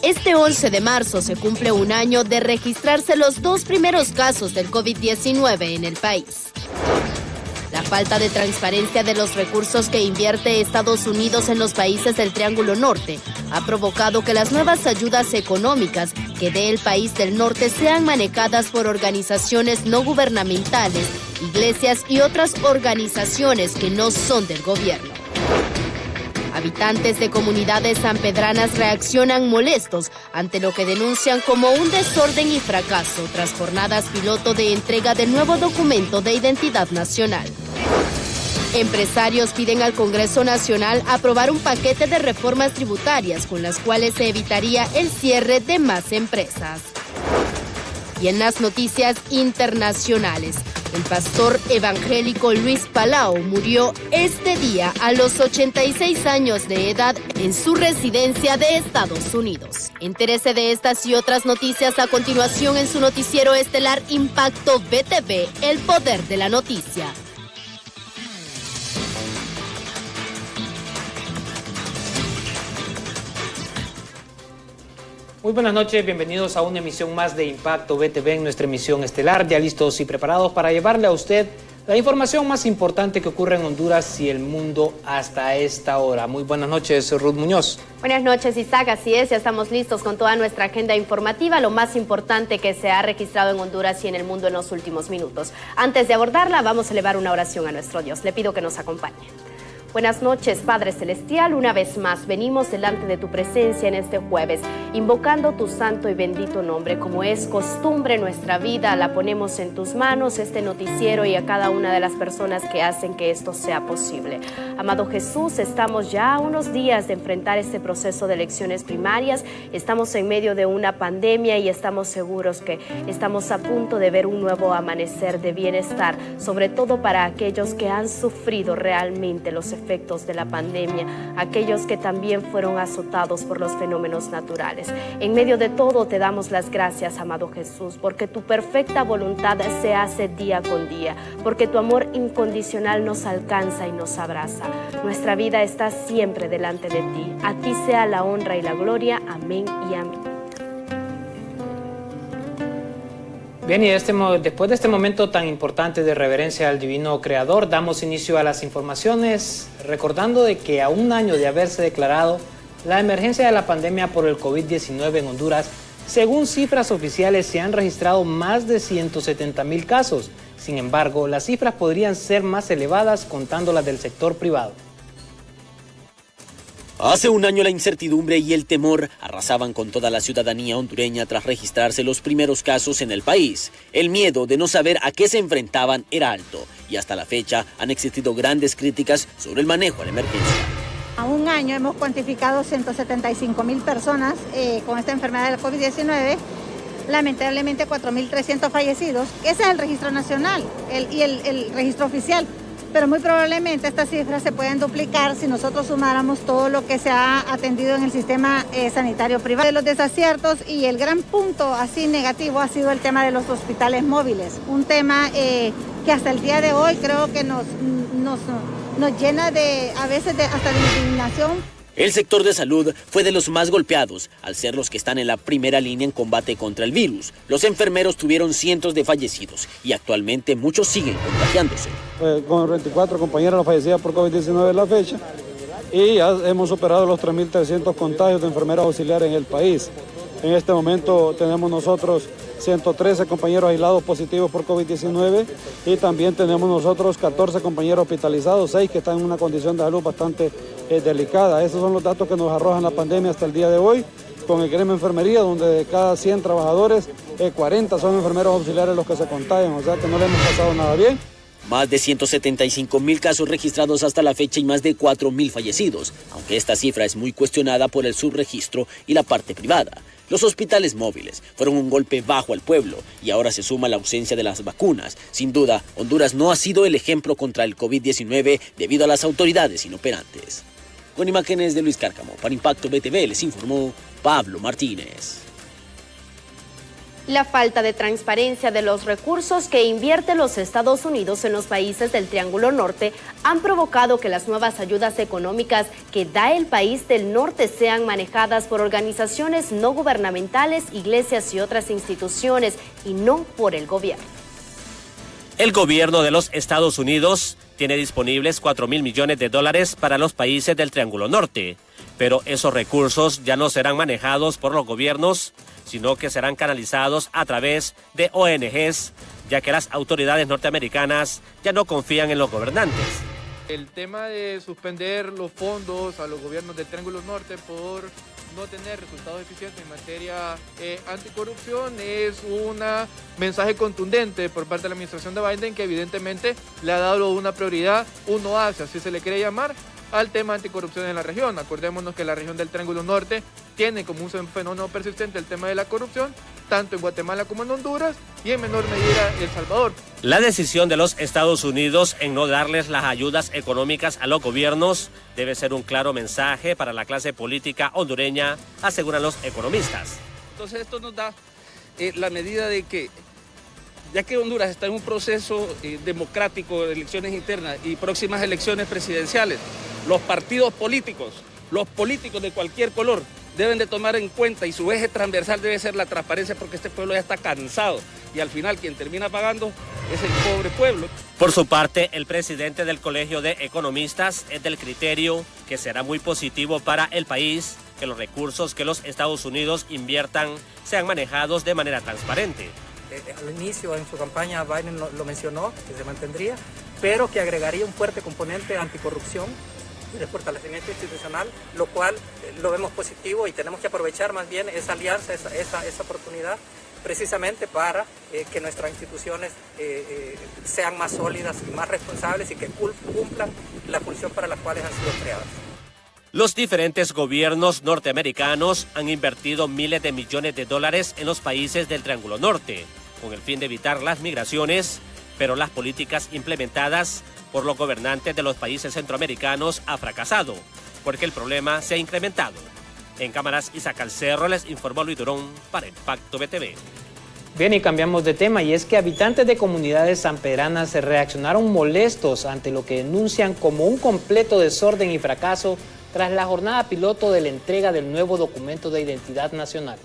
Este 11 de marzo se cumple un año de registrarse los 2 primeros casos del COVID-19 en el país. La falta de transparencia de los recursos que invierte Estados Unidos en los países del Triángulo Norte ha provocado que las nuevas ayudas económicas que dé el país del norte sean manejadas por organizaciones no gubernamentales, iglesias y otras organizaciones que no son del gobierno. Habitantes de comunidades sanpedranas reaccionan molestos ante lo que denuncian como un desorden y fracaso tras jornadas piloto de entrega del nuevo documento de identidad nacional. Empresarios piden al Congreso Nacional aprobar un paquete de reformas tributarias con las cuales se evitaría el cierre de más empresas. Y en las noticias internacionales, el pastor evangélico Luis Palau murió este día a los 86 años de edad en su residencia de Estados Unidos. Entérese de estas y otras noticias a continuación en su noticiero estelar Impacto BTV, el poder de la noticia. Muy buenas noches, bienvenidos a una emisión más de Impacto BTV en nuestra emisión estelar, ya listos y preparados para llevarle a usted la información más importante que ocurre en Honduras y el mundo hasta esta hora. Muy buenas noches, Ruth Muñoz. Buenas noches, Isaac, así es, ya estamos listos con toda nuestra agenda informativa, lo más importante que se ha registrado en Honduras y en el mundo en los últimos minutos. Antes de abordarla, vamos a elevar una oración a nuestro Dios. Le pido que nos acompañe. Buenas noches, Padre Celestial, una vez más venimos delante de tu presencia en este jueves, invocando tu santo y bendito nombre. Como es costumbre en nuestra vida, la ponemos en tus manos, este noticiero y a cada una de las personas que hacen que esto sea posible. Amado Jesús, estamos ya a unos días de enfrentar este proceso de elecciones primarias, estamos en medio de una pandemia y estamos seguros que estamos a punto de ver un nuevo amanecer de bienestar, sobre todo para aquellos que han sufrido realmente los efectos de la pandemia, aquellos que también fueron azotados por los fenómenos naturales. En medio de todo te damos las gracias, amado Jesús, porque tu perfecta voluntad se hace día con día, porque tu amor incondicional nos alcanza y nos abraza. Nuestra vida está siempre delante de ti. A ti sea la honra y la gloria. Amén y amén. Bien, y después de este momento tan importante de reverencia al Divino Creador, damos inicio a las informaciones, recordando de que a un año de haberse declarado la emergencia de la pandemia por el COVID-19 en Honduras, según cifras oficiales se han registrado más de 170,000 casos. Sin embargo, las cifras podrían ser más elevadas contando las del sector privado. Hace un año la incertidumbre y el temor arrasaban con toda la ciudadanía hondureña tras registrarse los primeros casos en el país. El miedo de no saber a qué se enfrentaban era alto y hasta la fecha han existido grandes críticas sobre el manejo de la emergencia. A un año hemos cuantificado 175,000 personas con esta enfermedad del COVID-19, lamentablemente 4.300 fallecidos. Ese es el registro nacional y el registro oficial. Pero muy probablemente estas cifras se pueden duplicar si nosotros sumáramos todo lo que se ha atendido en el sistema sanitario privado. De los desaciertos y el gran punto así negativo ha sido el tema de los hospitales móviles. Un tema que hasta el día de hoy creo que nos llena a veces hasta de indignación. El sector de salud fue de los más golpeados, al ser los que están en la primera línea en combate contra el virus. Los enfermeros tuvieron cientos de fallecidos y actualmente muchos siguen contagiándose. Con 24 compañeros fallecidas por COVID-19 en la fecha y ya hemos superado los 3.300 contagios de enfermeras auxiliares en el país. En este momento tenemos nosotros 113 compañeros aislados positivos por COVID-19 y también tenemos nosotros 14 compañeros hospitalizados, 6 que están en una condición de salud bastante delicada. Esos son los datos que nos arrojan la pandemia hasta el día de hoy, con el gremio de enfermería, donde de cada 100 trabajadores, 40 son enfermeros auxiliares los que se contagian, o sea que no le hemos pasado nada bien. Más de 175,000 casos registrados hasta la fecha y más de 4,000 fallecidos, aunque esta cifra es muy cuestionada por el subregistro y la parte privada. Los hospitales móviles fueron un golpe bajo al pueblo y ahora se suma la ausencia de las vacunas. Sin duda, Honduras no ha sido el ejemplo contra el COVID-19 debido a las autoridades inoperantes. Con imágenes de Luis Cárcamo, para Impacto BTV les informó Pablo Martínez. La falta de transparencia de los recursos que invierte los Estados Unidos en los países del Triángulo Norte han provocado que las nuevas ayudas económicas que da el país del norte sean manejadas por organizaciones no gubernamentales, iglesias y otras instituciones, y no por el gobierno. El gobierno de los Estados Unidos tiene disponibles $4.000 millones para los países del Triángulo Norte, pero esos recursos ya no serán manejados por los gobiernos, sino que serán canalizados a través de ONGs, ya que las autoridades norteamericanas ya no confían en los gobernantes. El tema de suspender los fondos a los gobiernos del Triángulo Norte por no tener resultados eficientes en materia anticorrupción es un mensaje contundente por parte de la administración de Biden, que evidentemente le ha dado una prioridad, un oasis, así se le quiere llamar, al tema anticorrupción en la región. Acordémonos que la región del Triángulo Norte tiene como un fenómeno persistente el tema de la corrupción, tanto en Guatemala como en Honduras y en menor medida El Salvador. La decisión de los Estados Unidos en no darles las ayudas económicas a los gobiernos debe ser un claro mensaje para la clase política hondureña, aseguran los economistas. Entonces esto nos da la medida de que, ya que Honduras está en un proceso democrático de elecciones internas y próximas elecciones presidenciales, los partidos políticos, los políticos de cualquier color, deben de tomar en cuenta, y su eje transversal debe ser la transparencia, porque este pueblo ya está cansado y al final quien termina pagando es el pobre pueblo. Por su parte, el presidente del Colegio de Economistas es del criterio que será muy positivo para el país que los recursos que los Estados Unidos inviertan sean manejados de manera transparente. Al inicio, en su campaña, Biden lo mencionó, que se mantendría, pero que agregaría un fuerte componente anticorrupción y de fortalecimiento institucional, lo cual lo vemos positivo, y tenemos que aprovechar más bien esa alianza, esa oportunidad, precisamente para que nuestras instituciones sean más sólidas y más responsables, y que cumplan la función para la cual han sido creadas. Los diferentes gobiernos norteamericanos han invertido miles de millones de dólares en los países del Triángulo Norte, con el fin de evitar las migraciones, pero las políticas implementadas por los gobernantes de los países centroamericanos ha fracasado, porque el problema se ha incrementado. En cámaras, Isaac Alcerro, les informó Luis Durón para Impacto BTV. Bien, y cambiamos de tema, y es que habitantes de comunidades sanpedranas se reaccionaron molestos ante lo que denuncian como un completo desorden y fracaso tras la jornada piloto de la entrega del nuevo documento de identidad nacional.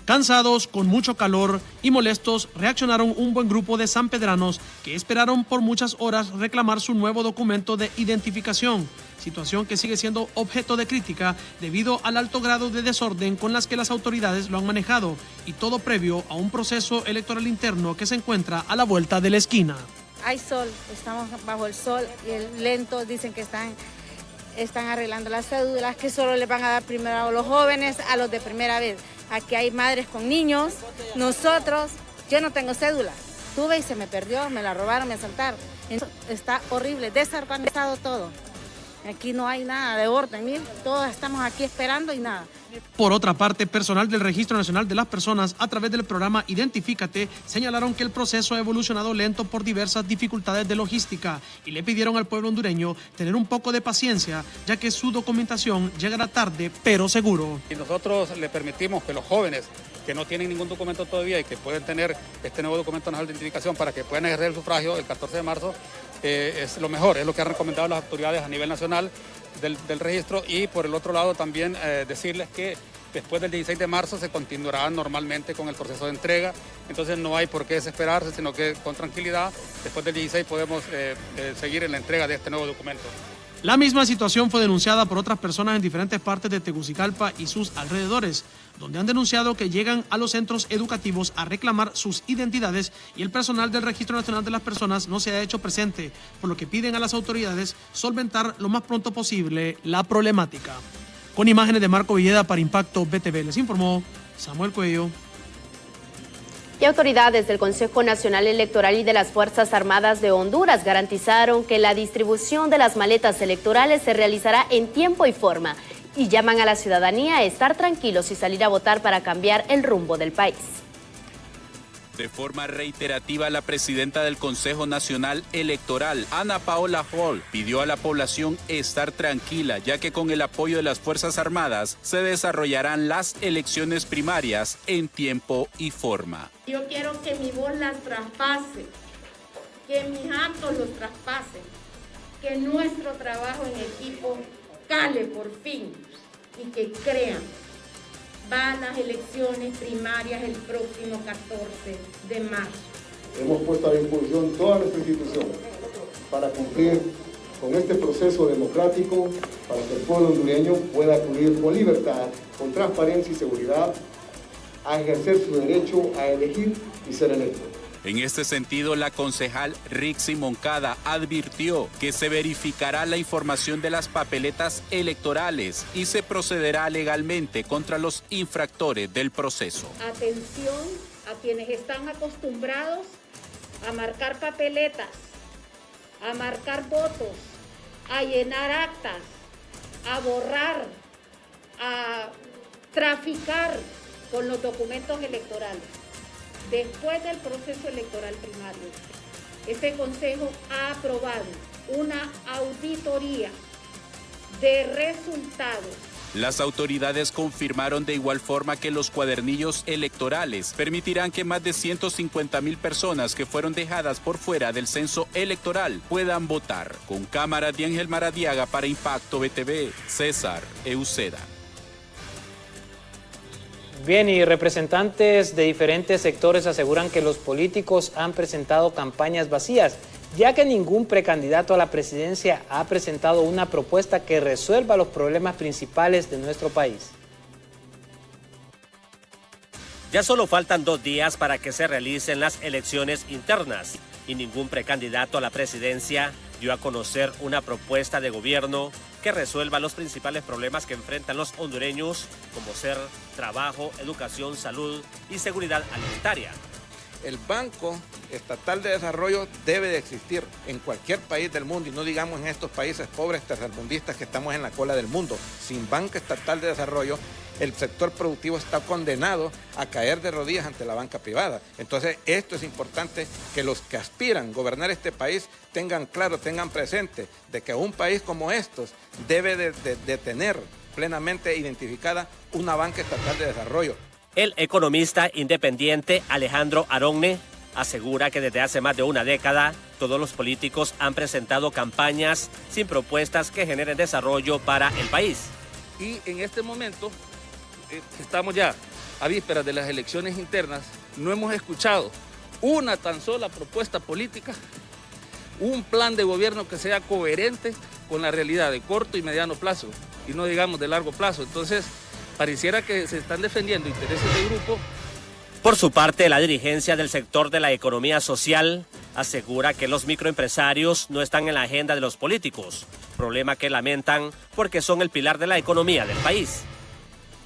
Cansados, con mucho calor y molestos, reaccionaron un buen grupo de sanpedranos que esperaron por muchas horas reclamar su nuevo documento de identificación, situación que sigue siendo objeto de crítica debido al alto grado de desorden con las que las autoridades lo han manejado, y todo previo a un proceso electoral interno que se encuentra a la vuelta de la esquina. Hay sol, estamos bajo el sol y el lento, dicen que están arreglando las cédulas, que solo les van a dar primero a los jóvenes, a los de primera vez. Aquí hay madres con niños, yo no tengo cédula, tuve y se me perdió, me la robaron, me asaltaron. Está horrible, desorganizado todo. Aquí no hay nada de orden, miren, todos estamos aquí esperando y nada. Por otra parte, personal del Registro Nacional de las Personas, a través del programa Identifícate, señalaron que el proceso ha evolucionado lento por diversas dificultades de logística, y le pidieron al pueblo hondureño tener un poco de paciencia, ya que su documentación llegará tarde, pero seguro. Y nosotros le permitimos que los jóvenes que no tienen ningún documento todavía y que pueden tener este nuevo documento nacional de identificación para que puedan ejercer el sufragio el 14 de marzo, es lo mejor, es lo que han recomendado las autoridades a nivel nacional del registro. Y por el otro lado también decirles que después del 16 de marzo se continuará normalmente con el proceso de entrega, entonces no hay por qué desesperarse, sino que con tranquilidad después del 16 podemos seguir en la entrega de este nuevo documento. La misma situación fue denunciada por otras personas en diferentes partes de Tegucigalpa y sus alrededores, donde han denunciado que llegan a los centros educativos a reclamar sus identidades y el personal del Registro Nacional de las Personas no se ha hecho presente, por lo que piden a las autoridades solventar lo más pronto posible la problemática. Con imágenes de Marco Villeda para Impacto BTV, les informó Samuel Cuello. Y autoridades del Consejo Nacional Electoral y de las Fuerzas Armadas de Honduras garantizaron que la distribución de las maletas electorales se realizará en tiempo y forma, y llaman a la ciudadanía a estar tranquilos y salir a votar para cambiar el rumbo del país. De forma reiterativa, la presidenta del Consejo Nacional Electoral, Ana Paola Hall, pidió a la población estar tranquila, ya que con el apoyo de las Fuerzas Armadas se desarrollarán las elecciones primarias en tiempo y forma. Yo quiero que mi voz las traspase, que mis actos los traspasen, que nuestro trabajo en equipo cale por fin y que crean. Van las elecciones primarias el próximo 14 de marzo. Hemos puesto a disposición toda nuestra institución para cumplir con este proceso democrático, para que el pueblo hondureño pueda acudir con libertad, con transparencia y seguridad, a ejercer su derecho a elegir y ser electo. En este sentido, la concejal Rixi Moncada advirtió que se verificará la información de las papeletas electorales y se procederá legalmente contra los infractores del proceso. Atención a quienes están acostumbrados a marcar papeletas, a marcar votos, a llenar actas, a borrar, a traficar con los documentos electorales. Después del proceso electoral primario, este Consejo ha aprobado una auditoría de resultados. Las autoridades confirmaron de igual forma que los cuadernillos electorales permitirán que más de 150,000 personas que fueron dejadas por fuera del censo electoral puedan votar. Con cámara de Ángel Maradiaga para Impacto BTV, César Euceda. Bien, y representantes de diferentes sectores aseguran que los políticos han presentado campañas vacías, ya que ningún precandidato a la presidencia ha presentado una propuesta que resuelva los problemas principales de nuestro país. Ya solo faltan 2 días para que se realicen las elecciones internas y ningún precandidato a la presidencia dio a conocer una propuesta de gobierno que resuelva los principales problemas que enfrentan los hondureños, como ser trabajo, educación, salud y seguridad alimentaria. El Banco Estatal de Desarrollo debe de existir en cualquier país del mundo y no digamos en estos países pobres tercermundistas que estamos en la cola del mundo. Sin Banco Estatal de Desarrollo, el sector productivo está condenado a caer de rodillas ante la banca privada. Entonces, esto es importante que los que aspiran a gobernar este país tengan claro, tengan presente de que un país como estos debe de tener plenamente identificada una banca estatal de desarrollo. El economista independiente Alejandro Aronne asegura que desde hace más de una década todos los políticos han presentado campañas sin propuestas que generen desarrollo para el país. Y en este momento estamos ya a vísperas de las elecciones internas, no hemos escuchado una tan sola propuesta política, un plan de gobierno que sea coherente con la realidad de corto y mediano plazo, y no digamos de largo plazo. Entonces, pareciera que se están defendiendo intereses de grupo. Por su parte, la dirigencia del sector de la economía social asegura que los microempresarios no están en la agenda de los políticos, problema que lamentan porque son el pilar de la economía del país.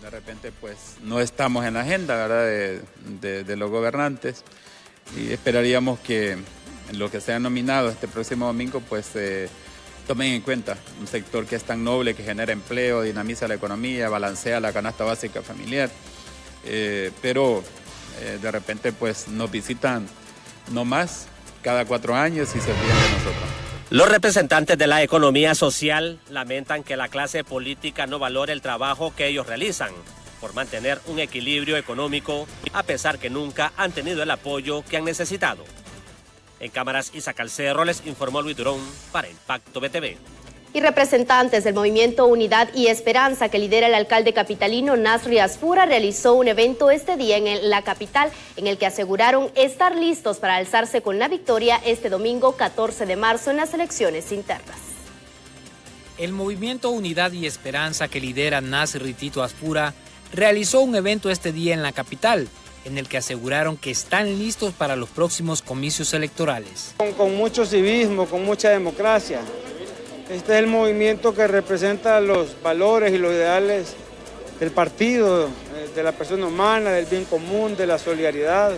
De repente, pues, no estamos en la agenda, ¿verdad?, de los gobernantes, y esperaríamos que lo que sea nominado este próximo domingo, pues, tomen en cuenta un sector que es tan noble, que genera empleo, dinamiza la economía, balancea la canasta básica familiar, pero de repente pues nos visitan no más cada 4 años y se olvidan de nosotros. Los representantes de la economía social lamentan que la clase política no valore el trabajo que ellos realizan por mantener un equilibrio económico, a pesar que nunca han tenido el apoyo que han necesitado. En cámaras, Isa Calcerro, les informó Luis Durón para Impacto BTV. Y representantes del movimiento Unidad y Esperanza que lidera el alcalde capitalino Nasri Asfura realizó un evento este día en la capital en el que aseguraron estar listos para alzarse con la victoria este domingo 14 de marzo en las elecciones internas. El movimiento Unidad y Esperanza que lidera Nasri Tito Asfura realizó un evento este día en la capital en el que aseguraron que están listos para los próximos comicios electorales. Con mucho civismo, con mucha democracia. Este es el movimiento que representa los valores y los ideales del partido, de la persona humana, del bien común, de la solidaridad,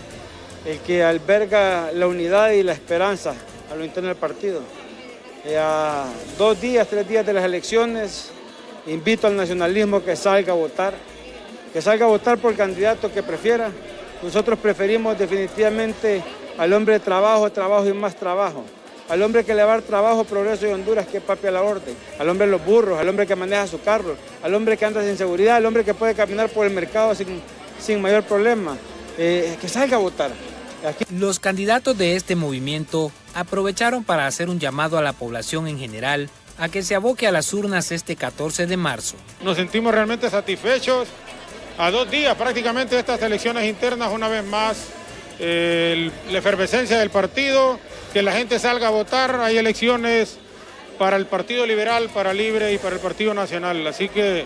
el que alberga la unidad y la esperanza a lo interno del partido. A 2 días, 3 días de las elecciones, invito al nacionalismo que salga a votar por el candidato que prefiera Nosotros preferimos definitivamente al hombre de trabajo, trabajo y más trabajo. Al hombre que le va a dar trabajo, progreso y Honduras, que papi a la orden. Al hombre de los burros, al hombre que maneja su carro, al hombre que anda sin seguridad, al hombre que puede caminar por el mercado sin mayor problema. Que salga a votar. Aquí. Los candidatos de este movimiento aprovecharon para hacer un llamado a la población en general a que se aboque a las urnas este 14 de marzo. Nos sentimos realmente satisfechos. A 2 días prácticamente de estas elecciones internas, una vez más, la efervescencia del partido, que la gente salga a votar. Hay elecciones para el Partido Liberal, para Libre y para el Partido Nacional. Así que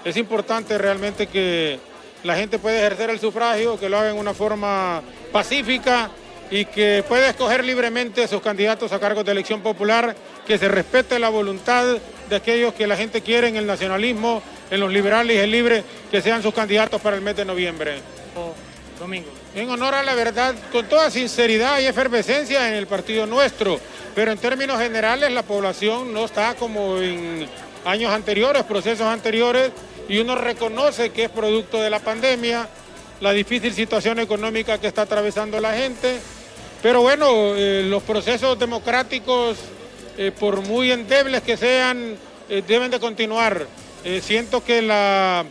es importante realmente que la gente pueda ejercer el sufragio, que lo haga en una forma pacífica y que pueda escoger libremente a sus candidatos a cargos de elección popular, que se respete la voluntad de aquellos que la gente quiere en el nacionalismo, en los liberales y el Libre, que sean sus candidatos para el mes de noviembre. Domingo. En honor a la verdad, con toda sinceridad y efervescencia en el partido nuestro, pero en términos generales la población no está como en años anteriores, procesos anteriores, y uno reconoce que es producto de la pandemia, la difícil situación económica que está atravesando la gente, pero bueno, los procesos democráticos, por muy endebles que sean, deben de continuar. Siento que la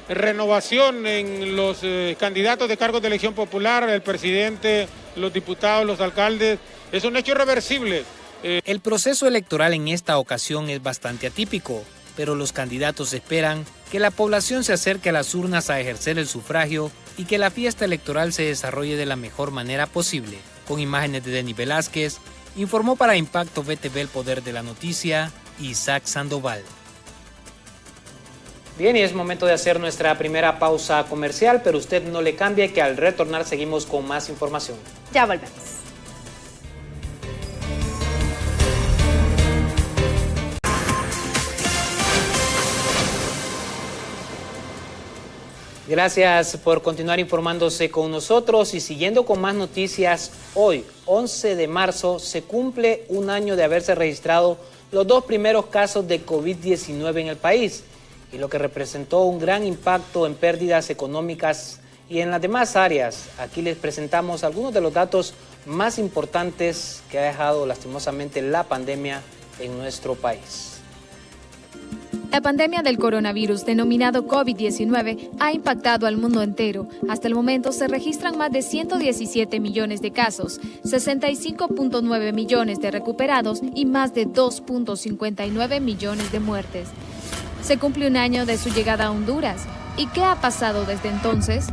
renovación en los candidatos de cargos de elección popular, el presidente, los diputados, los alcaldes, es un hecho irreversible. El proceso electoral en esta ocasión es bastante atípico, pero los candidatos esperan que la población se acerque a las urnas a ejercer el sufragio y que la fiesta electoral se desarrolle de la mejor manera posible. Con imágenes de Denis Velázquez, informó para Impacto BTV El Poder de la Noticia, Isaac Sandoval. Bien, y es momento de hacer nuestra primera pausa comercial, pero usted no le cambie, que al retornar seguimos con más información. Ya volvemos. Gracias por continuar informándose con nosotros y siguiendo con más noticias. Hoy, 11 de marzo, se cumple un año de haberse registrado los 2 primeros casos de COVID-19 en el país, y lo que representó un gran impacto en pérdidas económicas y en las demás áreas. Aquí les presentamos algunos de los datos más importantes que ha dejado lastimosamente la pandemia en nuestro país. La pandemia del coronavirus, denominado COVID-19, ha impactado al mundo entero. Hasta el momento se registran más de 117 millones de casos, 65.9 millones de recuperados y más de 2.59 millones de muertes. Se cumple un año de su llegada a Honduras. ¿Y qué ha pasado desde entonces?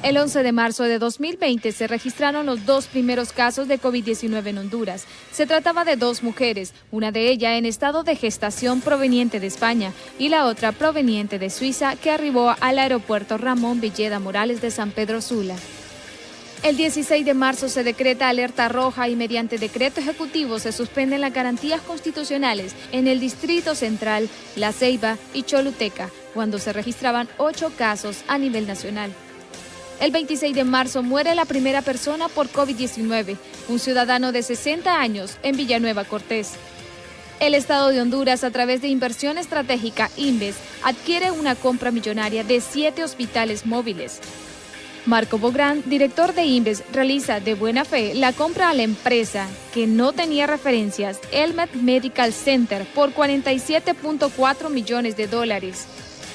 El 11 de marzo de 2020 se registraron los 2 primeros casos de COVID-19 en Honduras. Se trataba de 2 mujeres, una de ellas en estado de gestación proveniente de España y la otra proveniente de Suiza, que arribó al aeropuerto Ramón Villeda Morales de San Pedro Sula. El 16 de marzo se decreta alerta roja y mediante decreto ejecutivo se suspenden las garantías constitucionales en el Distrito Central, La Ceiba y Choluteca, cuando se registraban 8 casos a nivel nacional. El 26 de marzo muere la primera persona por COVID-19, un ciudadano de 60 años en Villanueva Cortés. El Estado de Honduras, a través de Inversión Estratégica INVES, adquiere una compra millonaria de 7 hospitales móviles. Marco Bográn, director de INVES, realiza de buena fe la compra a la empresa, que no tenía referencias, Elmed Medical Center, por $47.4 millones.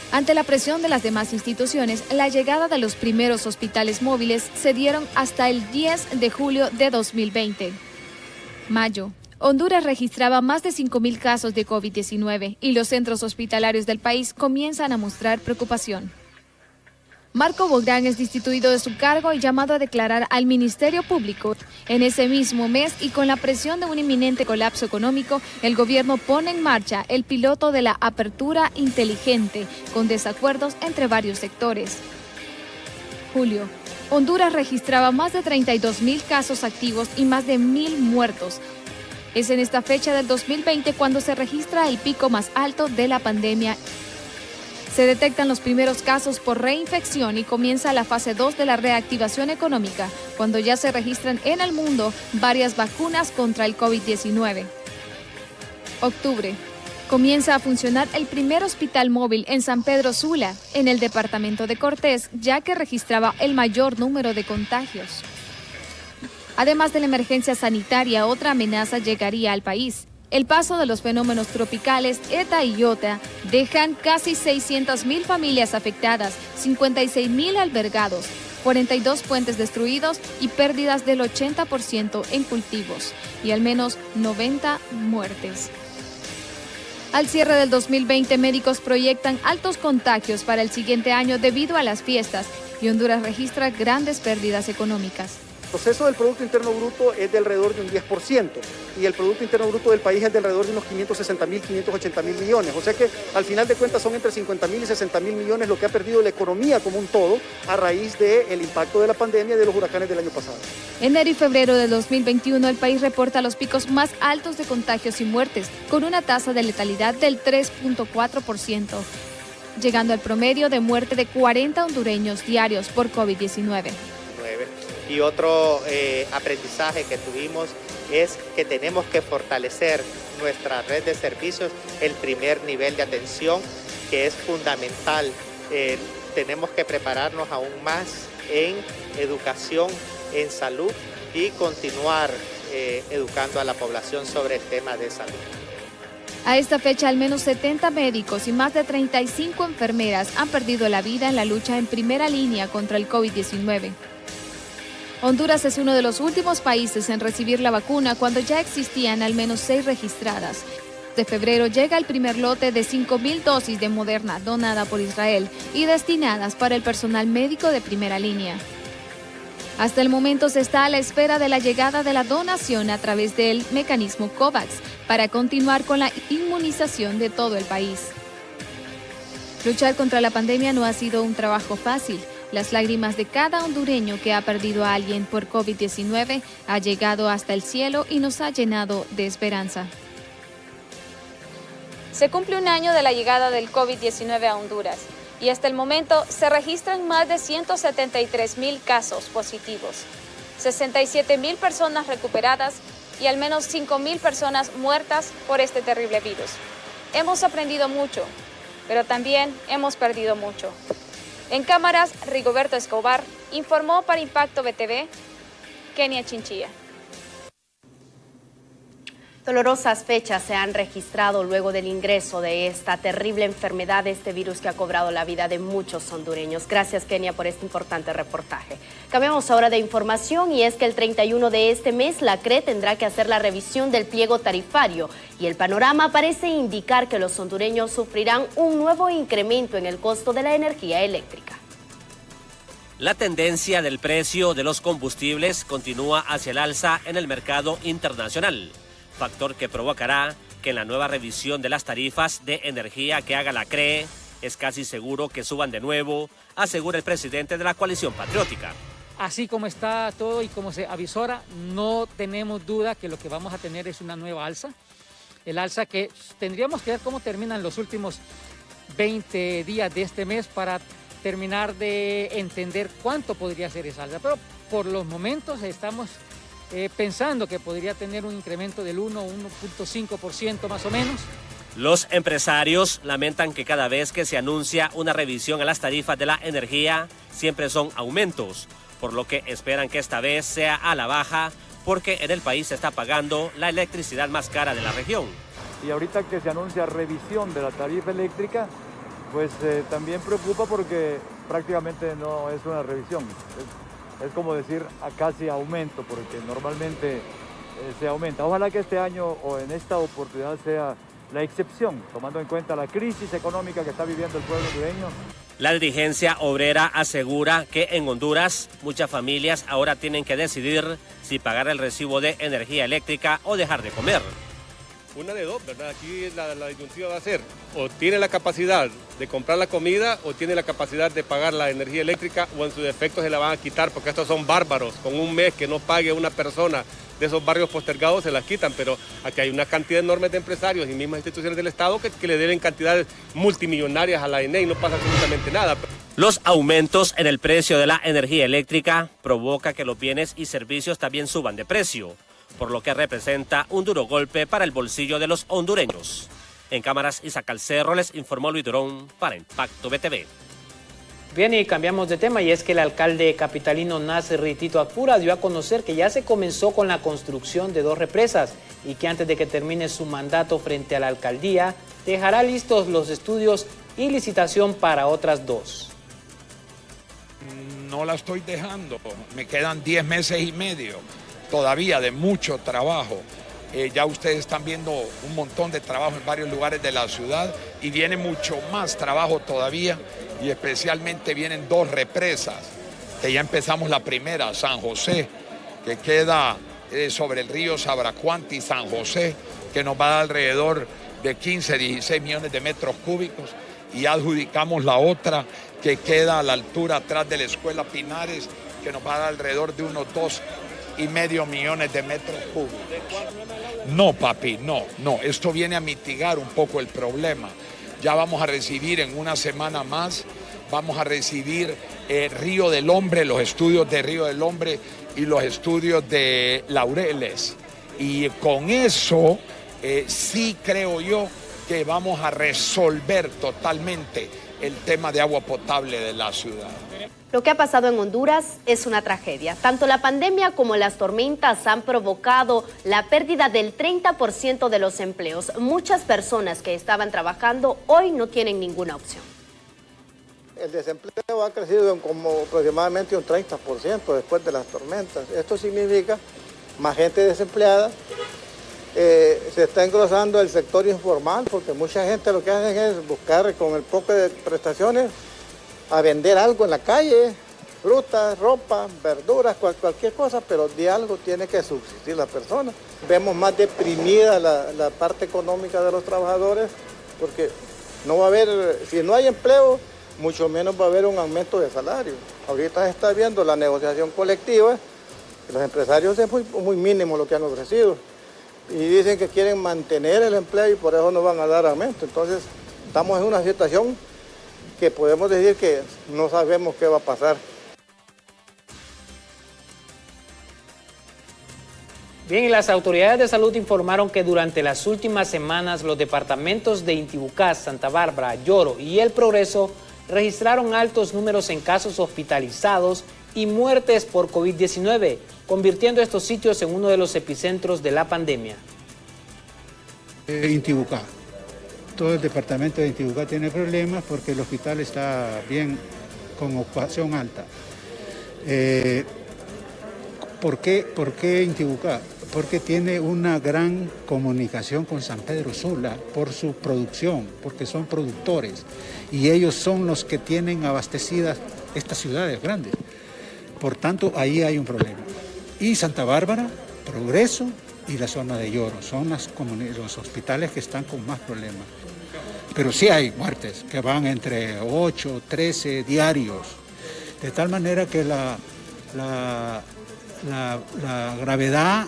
Ante la presión de las demás instituciones, la llegada de los primeros hospitales móviles se dieron hasta el 10 de julio de 2020. Mayo. Honduras registraba más de 5.000 casos de COVID-19 y los centros hospitalarios del país comienzan a mostrar preocupación. Marco Bográn es destituido de su cargo y llamado a declarar al Ministerio Público. En ese mismo mes, y con la presión de un inminente colapso económico, el gobierno pone en marcha el piloto de la apertura inteligente, con desacuerdos entre varios sectores. Julio. Honduras registraba más de 32.000 casos activos y más de 1.000 muertos. Es en esta fecha del 2020 cuando se registra el pico más alto de la pandemia. Se detectan los primeros casos por reinfección y comienza la fase 2 de la reactivación económica, cuando ya se registran en el mundo varias vacunas contra el COVID-19. Octubre. Comienza a funcionar el primer hospital móvil en San Pedro Sula, en el departamento de Cortés, ya que registraba el mayor número de contagios. Además de la emergencia sanitaria, otra amenaza llegaría al país. El paso de los fenómenos tropicales ETA y IOTA dejan casi 600.000 familias afectadas, 56.000 albergados, 42 puentes destruidos y pérdidas del 80% en cultivos y al menos 90 muertes. Al cierre del 2020, médicos proyectan altos contagios para el siguiente año debido a las fiestas y Honduras registra grandes pérdidas económicas. El proceso del Producto Interno Bruto es de alrededor de un 10% y el Producto Interno Bruto del país es de alrededor de unos 560.000, 580.000 millones. O sea que al final de cuentas son entre 50.000 y 60.000 millones lo que ha perdido la economía como un todo a raíz del impacto de la pandemia y de los huracanes del año pasado. Enero y febrero de 2021 el país reporta los picos más altos de contagios y muertes, con una tasa de letalidad del 3.4%, llegando al promedio de muerte de 40 hondureños diarios por COVID-19. Y otro aprendizaje que tuvimos es que tenemos que fortalecer nuestra red de servicios, el primer nivel de atención, que es fundamental. Tenemos que prepararnos aún más en educación, en salud y continuar educando a la población sobre el tema de salud. A esta fecha, al menos 70 médicos y más de 35 enfermeras han perdido la vida en la lucha en primera línea contra el COVID-19. Honduras es uno de los últimos países en recibir la vacuna cuando ya existían al menos 6 registradas. De febrero llega el primer lote de 5.000 dosis de Moderna donada por Israel y destinadas para el personal médico de primera línea. Hasta el momento se está a la espera de la llegada de la donación a través del mecanismo COVAX para continuar con la inmunización de todo el país. Luchar contra la pandemia no ha sido un trabajo fácil. Las lágrimas de cada hondureño que ha perdido a alguien por COVID-19 ha llegado hasta el cielo y nos ha llenado de esperanza. Se cumple un año de la llegada del COVID-19 a Honduras y hasta el momento se registran más de 173.000 casos positivos, 67.000 personas recuperadas y al menos 5.000 personas muertas por este terrible virus. Hemos aprendido mucho, pero también hemos perdido mucho. En cámaras, Rigoberto Escobar informó para Impacto BTV, Kenia Chinchilla. Dolorosas fechas se han registrado luego del ingreso de esta terrible enfermedad, este virus que ha cobrado la vida de muchos hondureños. Gracias, Kenia, por este importante reportaje. Cambiamos ahora de información y es que el 31 de este mes la CRE tendrá que hacer la revisión del pliego tarifario y el panorama parece indicar que los hondureños sufrirán un nuevo incremento en el costo de la energía eléctrica. La tendencia del precio de los combustibles continúa hacia el alza en el mercado internacional, factor que provocará que en la nueva revisión de las tarifas de energía que haga la CRE es casi seguro que suban de nuevo, asegura el presidente de la coalición patriótica. Así como está todo y como se avisora, no tenemos duda que lo que vamos a tener es una nueva alza. El alza que tendríamos que ver cómo terminan los últimos 20 días de este mes para terminar de entender cuánto podría ser esa alza. Pero por los momentos estamos pensando que podría tener un incremento del 1,5% más o menos. Los empresarios lamentan que cada vez que se anuncia una revisión a las tarifas de la energía, siempre son aumentos, por lo que esperan que esta vez sea a la baja, porque en el país se está pagando la electricidad más cara de la región. Y ahorita que se anuncia revisión de la tarifa eléctrica, pues también preocupa porque prácticamente no es una revisión. Es como decir a casi aumento, porque normalmente se aumenta. Ojalá que este año o en esta oportunidad sea la excepción, tomando en cuenta la crisis económica que está viviendo el pueblo hondureño. La dirigencia obrera asegura que en Honduras muchas familias ahora tienen que decidir si pagar el recibo de energía eléctrica o dejar de comer. Una de dos, ¿verdad? Aquí la disyuntiva va a ser, o tiene la capacidad de comprar la comida o tiene la capacidad de pagar la energía eléctrica, o en su defecto se la van a quitar, porque estos son bárbaros. Con un mes que no pague una persona de esos barrios postergados se las quitan, pero aquí hay una cantidad enorme de empresarios y mismas instituciones del Estado que le deben cantidades multimillonarias a la ENE y no pasa absolutamente nada. Los aumentos en el precio de la energía eléctrica provoca que los bienes y servicios también suban de precio, por lo que representa un duro golpe para el bolsillo de los hondureños. En cámaras, Isaac Calcerro, les informó Luis Durón para Impacto BTV. Bien, y cambiamos de tema, y es que el alcalde capitalino Nasser Tito Akfura dio a conocer que ya se comenzó con la construcción de 2 represas y que antes de que termine su mandato frente a la alcaldía, dejará listos los estudios y licitación para otras 2. No la estoy dejando, me quedan 10 meses y medio todavía de mucho trabajo. Ya ustedes están viendo un montón de trabajo en varios lugares de la ciudad y viene mucho más trabajo todavía, y especialmente vienen 2 represas, que ya empezamos la primera, San José, que queda sobre el río Sabracuanti, San José, que nos va a dar alrededor de 15, 16 millones de metros cúbicos, y adjudicamos la otra que queda a la altura atrás de la Escuela Pinares, que nos va a dar alrededor de unos 2,5 millones de metros cúbicos. No, papi, no, esto viene a mitigar un poco el problema. Ya vamos a recibir en una semana más, vamos a recibir Río del Hombre, los estudios de Río del Hombre y los estudios de Laureles. Y con eso sí creo yo que vamos a resolver totalmente el tema de agua potable de la ciudad. Lo que ha pasado en Honduras es una tragedia. Tanto la pandemia como las tormentas han provocado la pérdida del 30% de los empleos. Muchas personas que estaban trabajando hoy no tienen ninguna opción. El desempleo ha crecido en como aproximadamente un 30% después de las tormentas. Esto significa más gente desempleada. Se está engrosando el sector informal porque mucha gente lo que hacen es buscar con el poco de prestaciones a vender algo en la calle, frutas, ropa, verduras, cualquier cosa, pero de algo tiene que subsistir la persona. Vemos más deprimida la parte económica de los trabajadores porque no va a haber, si no hay empleo, mucho menos va a haber un aumento de salario. Ahorita se está viendo la negociación colectiva, los empresarios es muy mínimo lo que han ofrecido y dicen que quieren mantener el empleo y por eso no van a dar aumento. Entonces estamos en una situación que podemos decir que no sabemos qué va a pasar. Bien, y las autoridades de salud informaron que durante las últimas semanas los departamentos de Intibucá, Santa Bárbara, Lloro y El Progreso registraron altos números en casos hospitalizados y muertes por COVID-19, convirtiendo estos sitios en uno de los epicentros de la pandemia. Intibucá. Todo el departamento de Intibucá tiene problemas porque el hospital está bien con ocupación alta. ¿Por qué Intibucá? Porque tiene una gran comunicación con San Pedro Sula por su producción, porque son productores y ellos son los que tienen abastecidas estas ciudades grandes. Por tanto, ahí hay un problema. Y Santa Bárbara, Progreso y la zona de Lloro son los hospitales que están con más problemas. Pero sí hay muertes que van entre 8, 13 diarios, de tal manera que la gravedad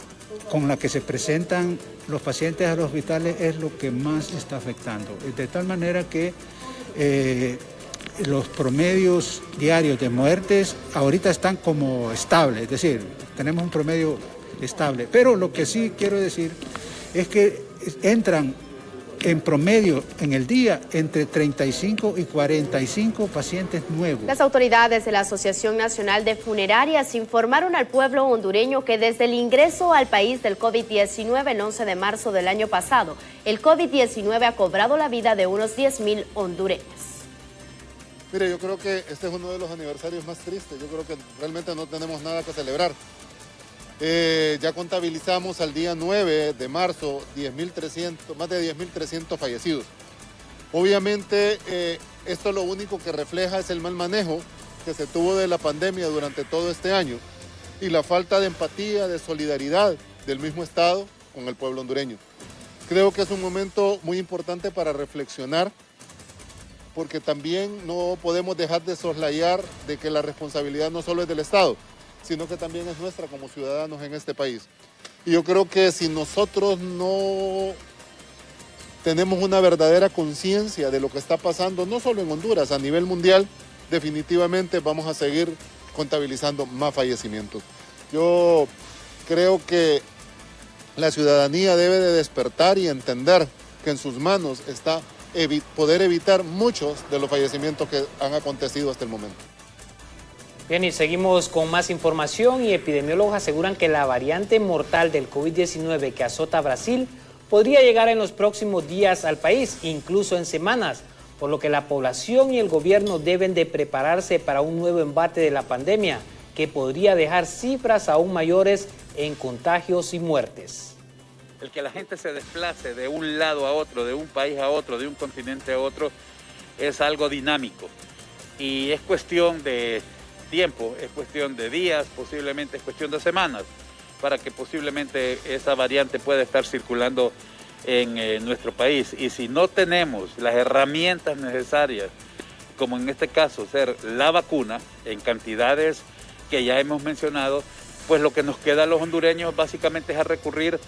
con la que se presentan los pacientes a los hospitales es lo que más está afectando. De tal manera que los promedios diarios de muertes ahorita están como estables, es decir, tenemos un promedio estable. Pero lo que sí quiero decir es que entran en promedio en el día entre 35 y 45 pacientes nuevos. Las autoridades de la Asociación Nacional de Funerarias informaron al pueblo hondureño que desde el ingreso al país del COVID-19 el 11 de marzo del año pasado, el COVID-19 ha cobrado la vida de unos 10,000 hondureños. Mire, yo creo que este es uno de los aniversarios más tristes. Yo creo que realmente no tenemos nada que celebrar. Ya contabilizamos al día 9 de marzo más de 10.300 fallecidos. Obviamente esto lo único que refleja es el mal manejo que se tuvo de la pandemia durante todo este año y la falta de empatía, de solidaridad del mismo Estado con el pueblo hondureño. Creo que es un momento muy importante para reflexionar porque también no podemos dejar de soslayar de que la responsabilidad no solo es del Estado, sino que también es nuestra como ciudadanos en este país. Y yo creo que si nosotros no tenemos una verdadera conciencia de lo que está pasando, no solo en Honduras, a nivel mundial, definitivamente vamos a seguir contabilizando más fallecimientos. Yo creo que la ciudadanía debe de despertar y entender que en sus manos está poder evitar muchos de los fallecimientos que han acontecido hasta el momento. Bien, y seguimos con más información y epidemiólogos aseguran que la variante mortal del COVID-19 que azota a Brasil podría llegar en los próximos días al país, incluso en semanas, por lo que la población y el gobierno deben de prepararse para un nuevo embate de la pandemia que podría dejar cifras aún mayores en contagios y muertes. El que la gente se desplace de un lado a otro, de un país a otro, de un continente a otro, es algo dinámico y es cuestión de tiempo, es cuestión de días, posiblemente es cuestión de semanas, para que posiblemente esa variante pueda estar circulando en nuestro país. Y si no tenemos las herramientas necesarias, como en este caso ser la vacuna, en cantidades que ya hemos mencionado, pues lo que nos queda a los hondureños básicamente es a recurrir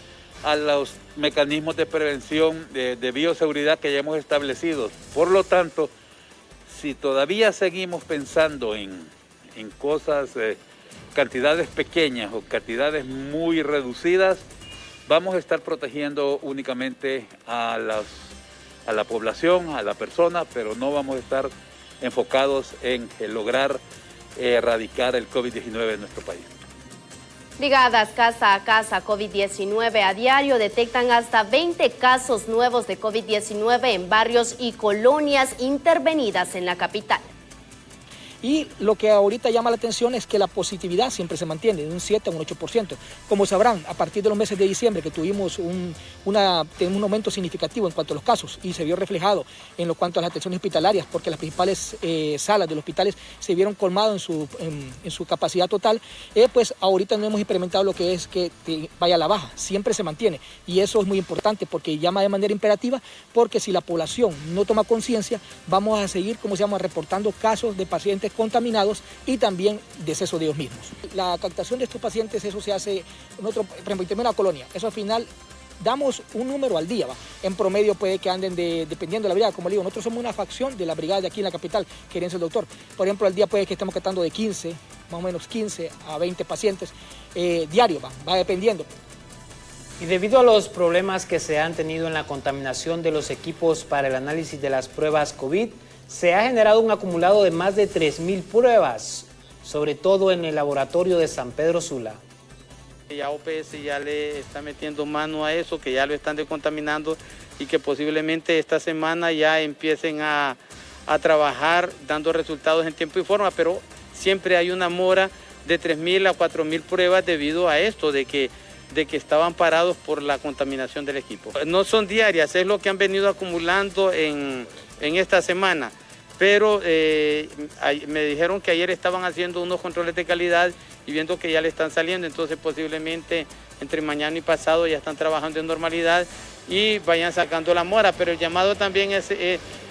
a los mecanismos de prevención de bioseguridad que ya hemos establecido. Por lo tanto, si todavía seguimos pensando en cosas, cantidades pequeñas o cantidades muy reducidas, vamos a estar protegiendo únicamente a la población, a la persona, pero no vamos a estar enfocados en lograr erradicar el COVID-19 en nuestro país. Brigadas casa a casa COVID-19 a diario detectan hasta 20 casos nuevos de COVID-19 en barrios y colonias intervenidas en la capital. Y lo que ahorita llama la atención es que la positividad siempre se mantiene de un 7 a un 8%. Como sabrán, a partir de los meses de diciembre que tuvimos un aumento significativo en cuanto a los casos y se vio reflejado en lo cuanto a las atenciones hospitalarias, porque las principales salas de los hospitales se vieron colmadas en su capacidad total, pues ahorita no hemos experimentado lo que es que vaya a la baja, siempre se mantiene. Y eso es muy importante porque llama de manera imperativa, porque si la población no toma conciencia, vamos a seguir, reportando casos de pacientes contaminados y también deceso de ellos mismos. La captación de estos pacientes, eso se hace en otro, por ejemplo, en una colonia. Eso al final damos un número al día, ¿va? En promedio puede que anden dependiendo de la brigada, como le digo, nosotros somos una facción de la brigada de aquí en la capital, que gerencia el doctor. Por ejemplo, al día puede que estemos captando de 15, más o menos 15 a 20 pacientes diarios, va dependiendo. Y debido a los problemas que se han tenido en la contaminación de los equipos para el análisis de las pruebas COVID, se ha generado un acumulado de más de 3.000 pruebas, sobre todo en el laboratorio de San Pedro Sula. Ya OPS ya le está metiendo mano a eso, que ya lo están descontaminando y que posiblemente esta semana ya empiecen a trabajar dando resultados en tiempo y forma, pero siempre hay una mora de 3.000 a 4.000 pruebas debido a esto, de que estaban parados por la contaminación del equipo. No son diarias, es lo que han venido acumulando en esta semana, pero me dijeron que ayer estaban haciendo unos controles de calidad y viendo que ya le están saliendo, entonces posiblemente entre mañana y pasado ya están trabajando en normalidad y vayan sacando la mora, pero el llamado también es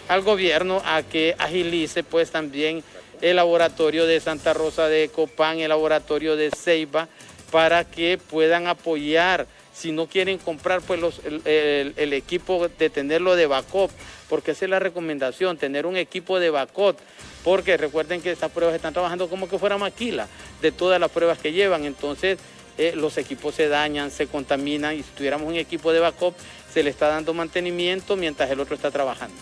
al gobierno a que agilice pues también el laboratorio de Santa Rosa de Copán, el laboratorio de Ceiba, para que puedan apoyar, si no quieren comprar pues el equipo, de tenerlo de backup, porque esa es la recomendación, tener un equipo de backup, porque recuerden que estas pruebas están trabajando como que fuera maquila de todas las pruebas que llevan, entonces los equipos se dañan, se contaminan, y si tuviéramos un equipo de backup se le está dando mantenimiento mientras el otro está trabajando.